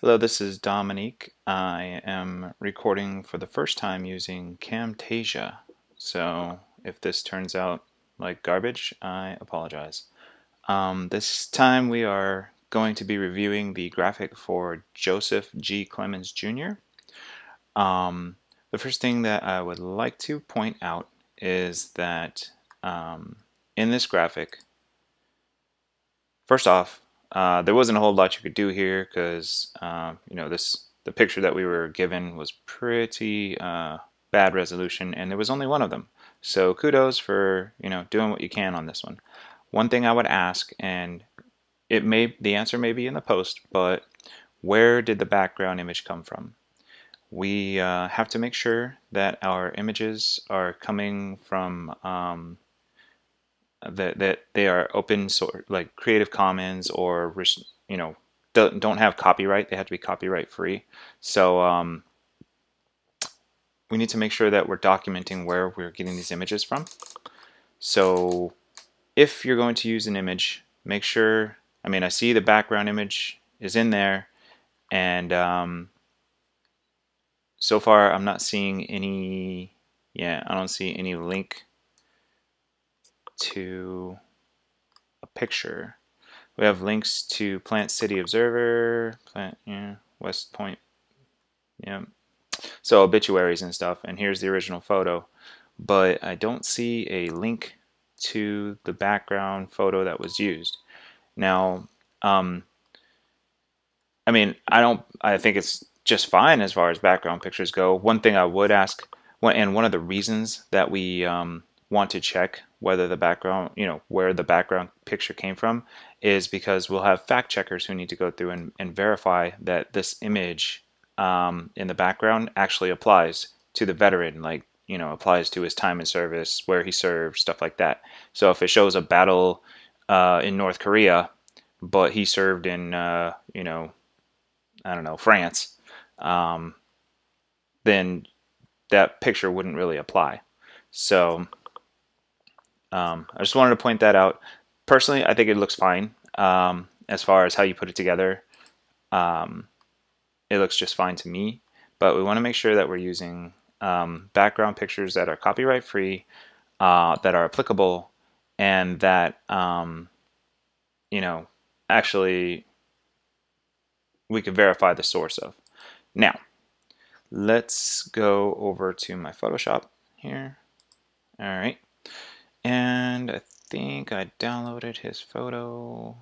Hello, this is Dominique. I am recording for the first time using Camtasia. So if this turns out like garbage, I apologize. This time we are going to be reviewing the graphic for Joseph G. Clemons Jr. The first thing that I would like to point out is that in this graphic, first off, there wasn't a whole lot you could do here because the picture that we were given was pretty bad resolution, and there was only one of them. So kudos for doing what you can on this one. One thing I would ask, and the answer may be in the post, but where did the background image come from? We have to make sure that our images are coming from that they are open source, like Creative Commons, or don't have copyright. They have to be copyright free. So we need to make sure that we're documenting where we're getting these images from. So if you're going to use an image, make sure, I see the background image is in there, and so far I'm not seeing any, I don't see any link to a picture. We have links to Plant City Observer, West Point, so obituaries and stuff, and here's the original photo. But I don't see a link to the background photo that was used. Now, I think it's just fine as far as background pictures go. One thing I would ask, and one of the reasons that we want to check whether the background, where the background picture came from, is because we'll have fact checkers who need to go through and verify that this image in the background actually applies to the veteran, like, applies to his time in service, where he served, stuff like that. So if it shows a battle in North Korea, but he served in, I don't know, France, then that picture wouldn't really apply. So I just wanted to point that out. Personally, I think it looks fine as far as how you put it together. It looks just fine to me, but we want to make sure that we're using background pictures that are copyright free, that are applicable, and that actually we can verify the source of. Now, let's go over to my Photoshop here. All right, and I think I downloaded his photo.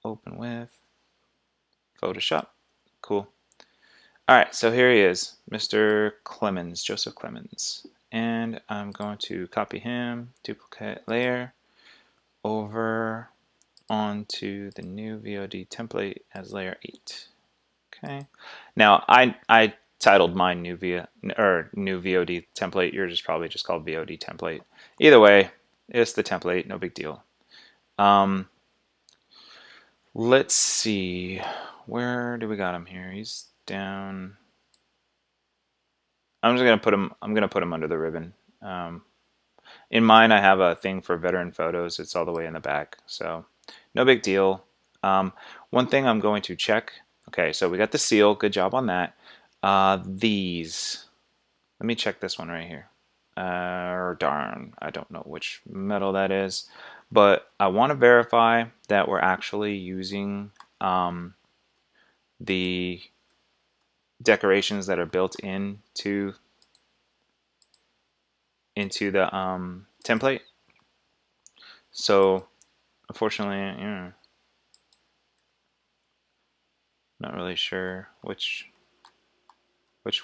Open with Photoshop. Cool. All right, so here he is, Mr. Clemons, Joseph Clemons. And I'm going to copy him, duplicate layer, over onto the new VOD template as layer 8. Okay. Now I titled mine new VOD template. Yours is probably just called VOD template. Either way, it's the template, no big deal. Let's see, where do we got him here? He's down. I'm just gonna put him. I'm gonna put him under the ribbon. In mine, I have a thing for veteran photos. It's all the way in the back, so no big deal. One thing I'm going to check. Okay, so we got the seal. Good job on that. These. Let me check this one right here. Darn, I don't know which metal that is, but I want to verify that we're actually using the decorations that are built into the template. So unfortunately, not really sure which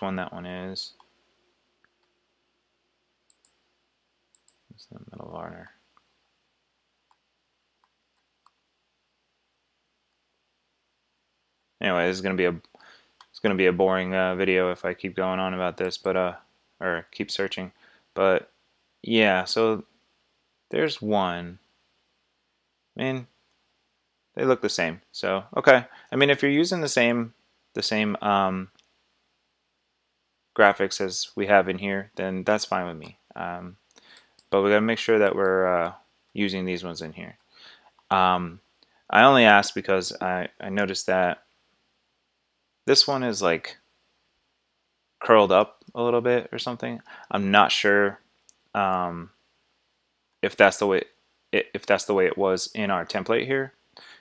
one that one is. It's the middle Varner. Anyway, this is gonna be a boring video if I keep going on about this, but or keep searching. But yeah, so there's one. They look the same. So okay, if you're using the same graphics as we have in here, then that's fine with me. But we gotta make sure that we're using these ones in here. I only asked because I noticed that this one is like curled up a little bit or something. I'm not sure um, if that's the way it was in our template here.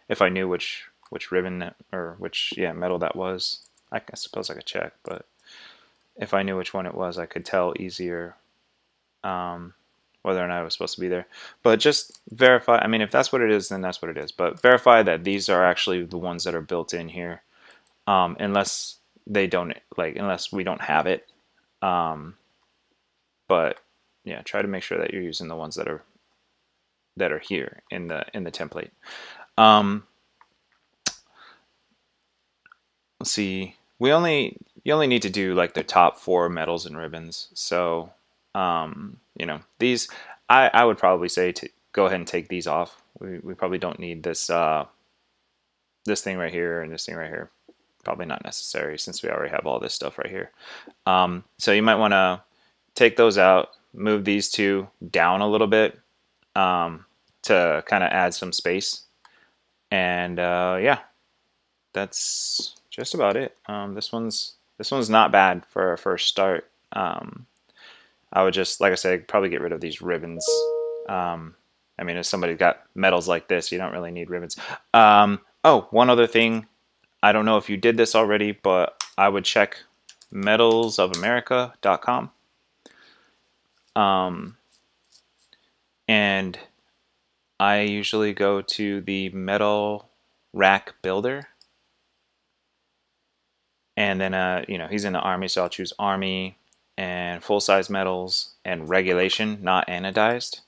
If I knew which ribbon or which metal that was, I suppose I could check. But if I knew which one it was, I could tell easier whether or not it was supposed to be there. But just verify. I mean, if that's what it is, then that's what it is. But verify that these are actually the ones that are built in here, unless they don't unless we don't have it. But yeah, try to make sure that you're using the ones that are here in the template. Let's see. You only need to do like the top 4 metals and ribbons. So you know, these I would probably say to go ahead and take these off. We probably don't need this this thing right here and this thing right here. Probably not necessary since we already have all this stuff right here. So you might want to take those out, move these two down a little bit to kind of add some space. And yeah, that's just about it. This one's not bad for a first start. I would just, like I said, probably get rid of these ribbons. I mean, if somebody got metals like this, you don't really need ribbons. Oh, one other thing. I don't know if you did this already, but I would check metalsofamerica.com. And I usually go to the metal rack builder. And then, you know, he's in the Army, so I'll choose Army and full-size metals and regulation, not anodized,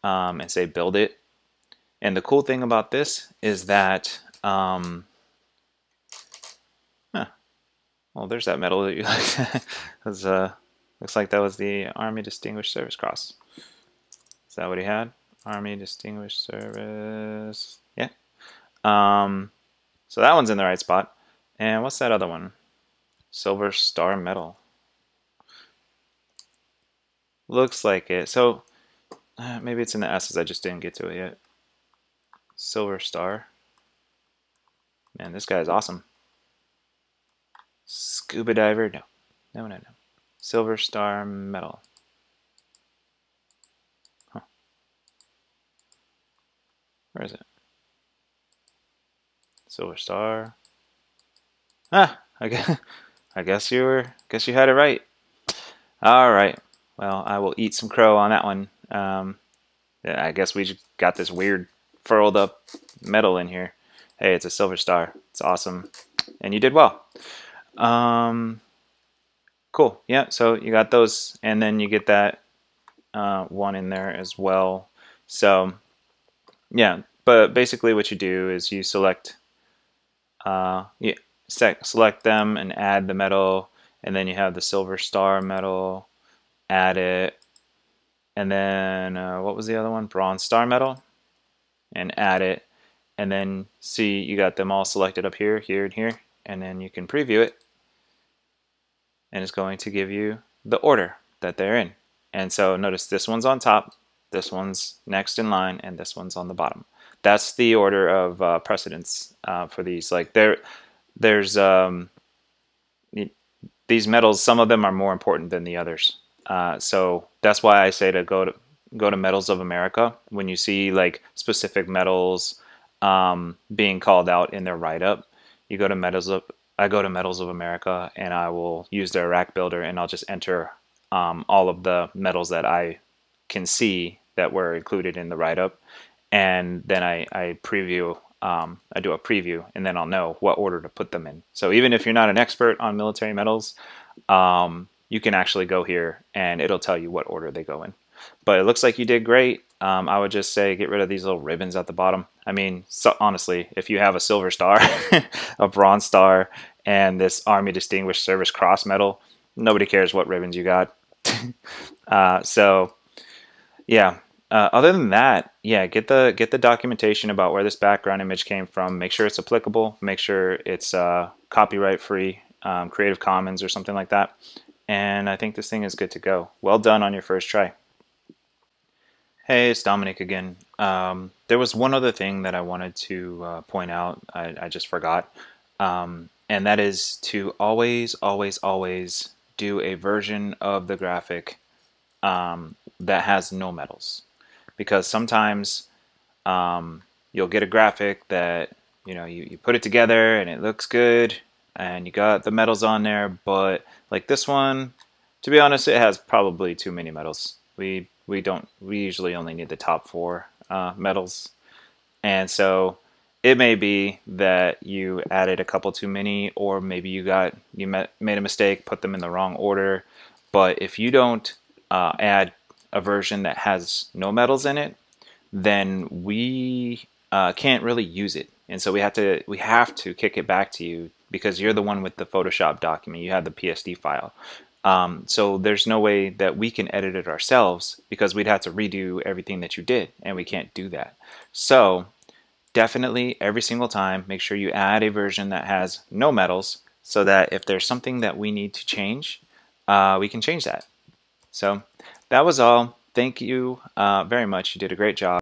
and say build it. And the cool thing about this is that, well, there's that metal that you like. Looks like that was the Army Distinguished Service Cross. Is that what he had? Army Distinguished Service. Yeah. So that one's in the right spot. And what's that other one? Silver Star Medal. Looks like it. So maybe it's in the S's. I just didn't get to it yet. Silver Star. Man, this guy is awesome. Scuba diver. No. No, no, no. Silver Star Medal. Huh. Where is it? Silver Star. Ah, I guess you had it right. All right. Well, I will eat some crow on that one. Yeah, I guess we just got this weird furled up metal in here. Hey, it's a silver star. It's awesome, and you did well. Cool. Yeah. So you got those, and then you get that one in there as well. So yeah. But basically, what you do is you select. Select them and add the metal, and then you have the silver star metal, add it, and then what was the other one? Bronze star metal, and add it, and then see you got them all selected up here, here, and here, and then you can preview it, and it's going to give you the order that they're in. And so notice this one's on top, this one's next in line, and this one's on the bottom. That's the order of precedence for these. Like there's these metals, some of them are more important than the others. So that's why I say to go to Metals of America when you see like specific metals being called out in their write-up. You go to I go to Metals of America, and I will use their rack builder, and I'll just enter all of the metals that I can see that were included in the write-up, and then I preview. I do a preview, and then I'll know what order to put them in. So even if you're not an expert on military metals, you can actually go here and it'll tell you what order they go in. But it looks like you did great. I would just say get rid of these little ribbons at the bottom. I mean, so honestly, if you have a silver star, a bronze star, and this Army Distinguished Service Cross medal, nobody cares what ribbons you got. So yeah. Other than that, yeah, get the documentation about where this background image came from. Make sure it's applicable. Make sure it's copyright free, Creative Commons or something like that. And I think this thing is good to go. Well done on your first try. Hey, it's Dominic again. There was one other thing that I wanted to point out. I just forgot. And that is to always, always, always do a version of the graphic that has no metals. Because sometimes you'll get a graphic that, you put it together and it looks good and you got the metals on there, but like this one, to be honest, it has probably too many metals. We usually only need the top four metals, and so it may be that you added a couple too many, or maybe made a mistake, put them in the wrong order. But if you don't add a version that has no metals in it, then we can't really use it, and so we have to kick it back to you because you're the one with the Photoshop document. You have the PSD file. So there's no way that we can edit it ourselves because we'd have to redo everything that you did, and we can't do that. So definitely every single time, make sure you add a version that has no metals so that if there's something that we need to change, we can change that. So that was all. Thank you very much. You did a great job.